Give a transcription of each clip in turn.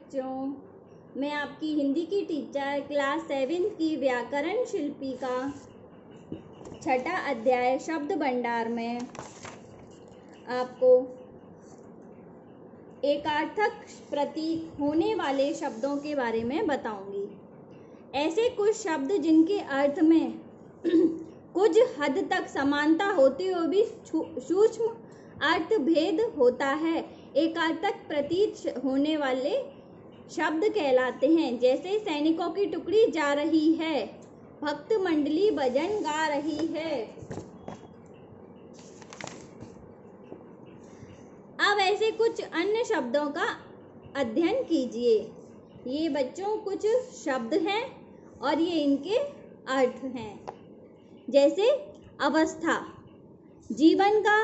बच्चों, मैं आपकी हिंदी की टीचर क्लास 7 की व्याकरण शिल्पी का छठा अध्याय शब्द भंडार में आपको एकार्थक प्रतीक होने वाले शब्दों के बारे में बताऊंगी। ऐसे कुछ शब्द जिनके अर्थ में कुछ हद तक समानता होते हुए भी सूक्ष्म अर्थ भेद होता है, एकार्थक प्रतीत होने वाले शब्द कहलाते हैं। जैसे सैनिकों की टुकड़ी जा रही है, भक्त मंडली भजन गा रही है। अब ऐसे कुछ अन्य शब्दों का अध्ययन कीजिए। ये बच्चों कुछ शब्द हैं और ये इनके अर्थ हैं। जैसे अवस्था, जीवन का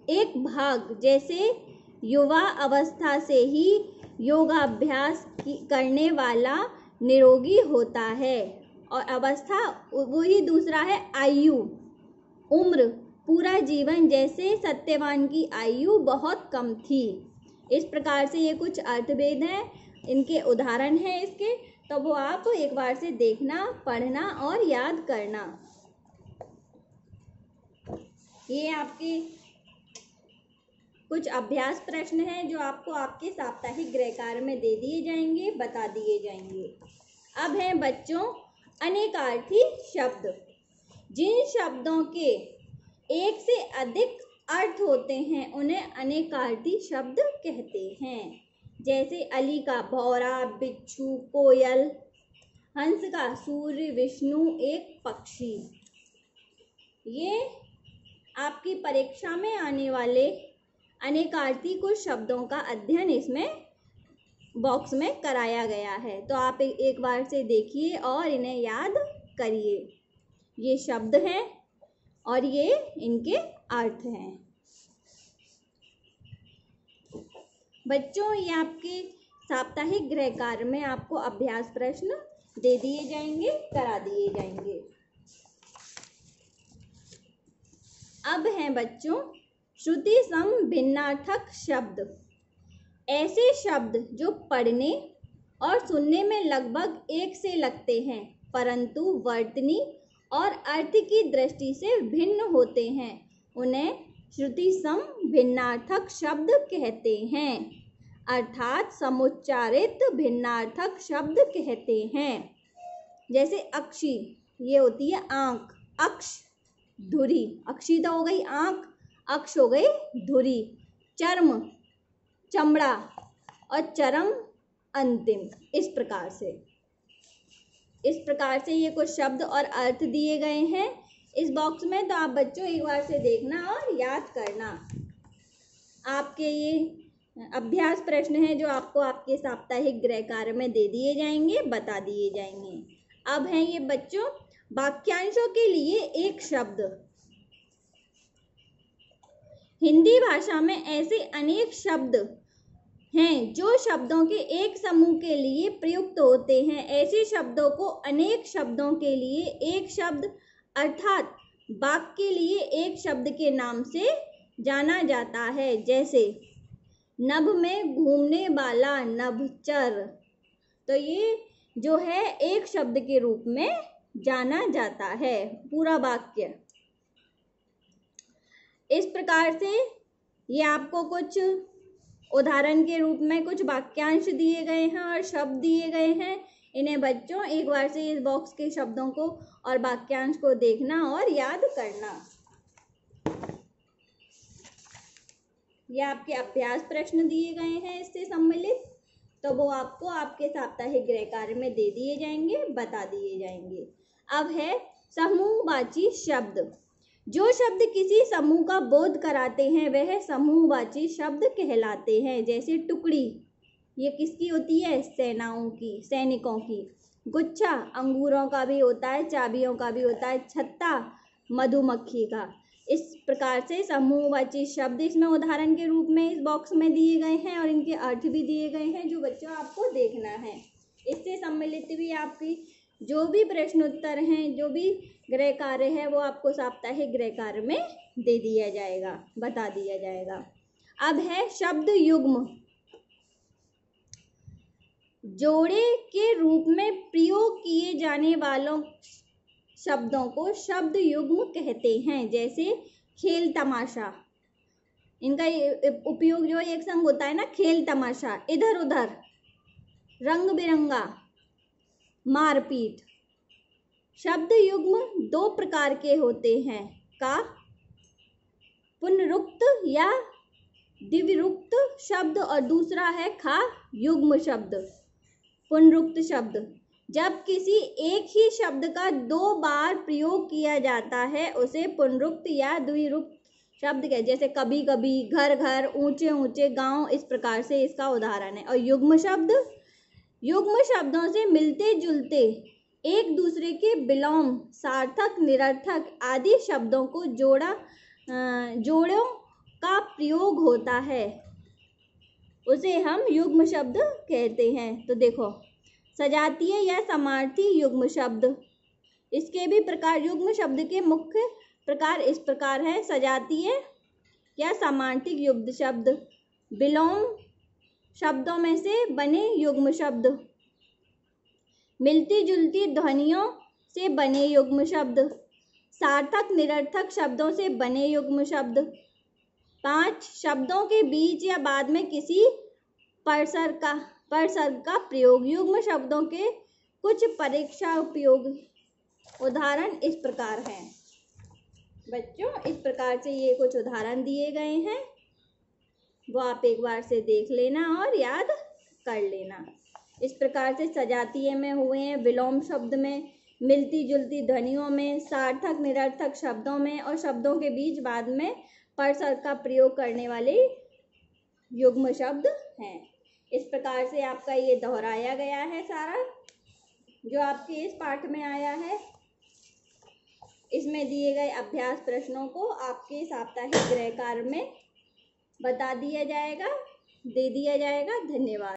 एक भाग। जैसे युवा अवस्था से ही योगाभ्यास करने वाला निरोगी होता है। और अवस्था वही दूसरा है आयु, उम्र, पूरा जीवन। जैसे सत्यवान की आयु बहुत कम थी। इस प्रकार से ये कुछ अर्थभेद हैं, इनके उदाहरण हैं इसके, तो वो आप एक बार से देखना, पढ़ना और याद करना। ये आपके कुछ अभ्यास प्रश्न हैं जो आपको आपके साप्ताहिक गृह कार्य में दे दिए जाएंगे, बता दिए जाएंगे। अब हैं बच्चों अनेकार्थी शब्द। जिन शब्दों के एक से अधिक अर्थ होते हैं उन्हें अनेकार्थी शब्द कहते हैं। जैसे अली का भौरा, बिच्छू, कोयल, हंस का सूर्य, विष्णु एक पक्षी। ये आपकी परीक्षा में आने वाले अनेकार्थी कुछ शब्दों का अध्ययन इसमें बॉक्स में कराया गया है, तो आप एक बार से देखिए और इन्हें याद करिए। ये शब्द हैं और ये इनके अर्थ हैं। बच्चों, ये आपके साप्ताहिक गृह कार्य में आपको अभ्यास प्रश्न दे दिए जाएंगे, करा दिए जाएंगे। अब हैं बच्चों श्रुति सम भिन्नार्थक शब्द। ऐसे शब्द जो पढ़ने और सुनने में लगभग एक से लगते हैं परंतु वर्तनी और अर्थ की दृष्टि से भिन्न होते हैं, उन्हें श्रुति सम भिन्नार्थक शब्द कहते हैं, अर्थात समुच्चारित भिन्नार्थक शब्द कहते हैं। जैसे अक्षी, ये होती है आंख, अक्ष धुरी, अक्षी तो हो गई आंख, अक्ष हो गई धुरी। चर्म चमड़ा और चरम अंतिम। इस प्रकार से ये कुछ शब्द और अर्थ दिए गए हैं इस बॉक्स में, तो आप बच्चों एक बार से देखना और याद करना। आपके ये अभ्यास प्रश्न हैं जो आपको आपके साप्ताहिक गृह कार्य में दे दिए जाएंगे, बता दिए जाएंगे। अब हैं ये बच्चों वाक्यांशों के लिए एक शब्द। हिंदी भाषा में ऐसे अनेक शब्द हैं जो शब्दों के एक समूह के लिए प्रयुक्त होते हैं। ऐसे शब्दों को अनेक शब्दों के लिए एक शब्द अर्थात वाक्य के लिए एक शब्द के नाम से जाना जाता है। जैसे नभ में घूमने वाला नभचर, तो ये जो है एक शब्द के रूप में जाना जाता है पूरा वाक्य। इस प्रकार से ये आपको कुछ उदाहरण के रूप में कुछ वाक्यांश दिए गए हैं और शब्द दिए गए हैं। इन्हें बच्चों एक बार से इस बॉक्स के शब्दों को और वाक्यांश को देखना और याद करना। ये आपके अभ्यास प्रश्न दिए गए हैं इससे सम्मिलित, तो वो आपको आपके साप्ताहिक गृह कार्य में दे दिए जाएंगे, बता दिए जाएंगे। अब है समूहवाची शब्द। जो शब्द किसी समूह का बोध कराते हैं वह समूहवाची शब्द कहलाते हैं। जैसे टुकड़ी, ये किसकी होती है? सेनाओं की, सैनिकों की। गुच्छा अंगूरों का भी होता है, चाबियों का भी होता है। छत्ता मधुमक्खी का। इस प्रकार से समूहवाची शब्द इसमें उदाहरण के रूप में इस बॉक्स में दिए गए हैं और इनके अर्थ भी दिए गए हैं जो बच्चों आपको देखना है। इससे सम्मिलित भी आपकी जो भी प्रश्न उत्तर हैं, जो भी गृह कार्य है, वो आपको साप्ताहिक गृह कार्य में दे दिया जाएगा, बता दिया जाएगा। अब है शब्द युग्म। जोड़े के रूप में प्रयोग किए जाने वालों शब्दों को शब्द युग्म कहते हैं। जैसे खेल तमाशा, इनका उपयोग जो एक संग होता है ना, खेल तमाशा, इधर उधर, रंग बिरंगा, मारपीट। शब्द युग्म दो प्रकार के होते हैं, का पुनरुक्त या द्विरुक्त शब्द, और दूसरा है खा युग्म शब्द। पुनरुक्त शब्द, जब किसी एक ही शब्द का दो बार प्रयोग किया जाता है उसे पुनरुक्त या द्विरुक्त शब्द कहते हैं। जैसे कभी कभी, घर घर, ऊंचे ऊंचे, गांव, इस प्रकार से इसका उदाहरण है। और युग्म शब्द, युग्म शब्दों से मिलते जुलते एक दूसरे के विलोम, सार्थक, निरर्थक आदि शब्दों को जोड़ों का प्रयोग होता है, उसे हम युग्म शब्द कहते हैं। तो देखो, सजातीय या समार्थी युग्म शब्द, इसके भी प्रकार, युग्म शब्द के मुख्य प्रकार इस प्रकार है। सजातीय या समार्थी युग्म शब्द, विलोम शब्दों में से बने युग्म शब्द, मिलती जुलती ध्वनियों से बने युग्म शब्द, सार्थक निरर्थक शब्दों से बने युग्म शब्द। 5, शब्दों के बीच या बाद में किसी परसर्ग का प्रयोग। युग्म शब्दों के कुछ परीक्षा उपयोग उदाहरण इस प्रकार हैं। बच्चों, इस प्रकार से ये कुछ उदाहरण दिए गए हैं, वो आप एक बार से देख लेना और याद कर लेना। इस प्रकार से सजातीय में हुए हैं, विलोम शब्द में, मिलती जुलती ध्वनियों में, सार्थक निरर्थक शब्दों में, और शब्दों के बीच बाद में परसर्ग का प्रयोग करने वाले युग्म शब्द हैं। इस प्रकार से आपका ये दोहराया गया है सारा, जो आपके इस पाठ में आया है। इसमें दिए गए अभ्यास प्रश्नों को आपके साप्ताहिक गृह कार्य में बता दिया जाएगा, दे दिया जाएगा। धन्यवाद।